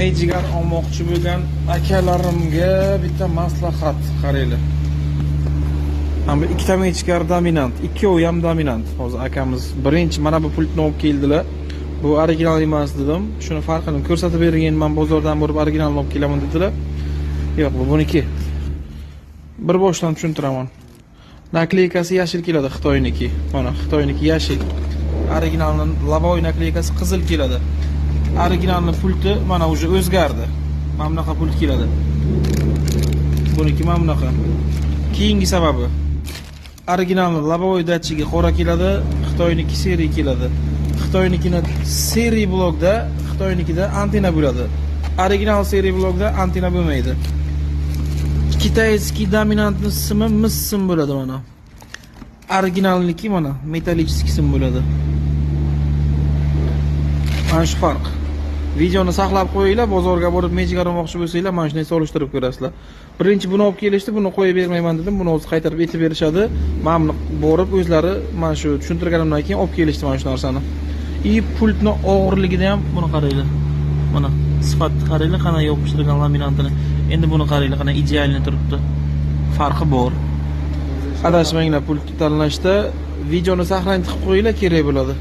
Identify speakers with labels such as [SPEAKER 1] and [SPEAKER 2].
[SPEAKER 1] Mejigar olmoqchi bo'lgan akalarimga bitta maslahat qaranglar. Mana bu ikkita mejigar dominant, ikkovi ham dominant. Hozir akamiz birinchi mana bu pultni olib keldilar. Bu original emas dedim. Shuni farqini ko'rsatib bergan, men bozordan borib originalni olib kelaman dedilar. Yo'q, bu buniki. Bir boshdan tushuntiraman. Nakleykasi yashil keladi, Xitoyniki. Mana Xitoyniki yashil. Originalning lavoy nakleykasi qizil keladi. Originalning pulti mana уже o'zgardi. Mana bunaqa pult keladi. Buniki mana bunaqa. Keyingi sababi originalning lavoy datchigi qora keladi, Xitoyniki seriy keladi. Xitoynikini seriy blokda, Xitoynikida antena bo'ladi. Original seriy blokda antena bo'lmaydi. Kitayskiy dominantning simi mis sim bo'ladi mana. Originalniki mana metallichskiy sim bo'ladi. Mana shu farq. Videoni saqlab qo'yinglar, bozorga borib mejigar olmoqchi bo'lsanglar, mana shunday solishtirib ko'rasizlar. Birinchi buni olib kelishdi, buni qo'yib bermayman dedim, buni o'zi qaytarib etib berishadi. Men borib o'zlari mana shu tushuntirganimdan keyin olib kelishdi mana shu narsani. Pultni og'irligida ham buni qaranglar. Mana sifatni qaranglar, qana yopishtirgan laminantini. Endi buni qaranglar, qana idealni turibdi. Farqi bor. Adashmanglar, pultni tanlashda videoni saqlanib qo'yinglar, kerak bo'ladi.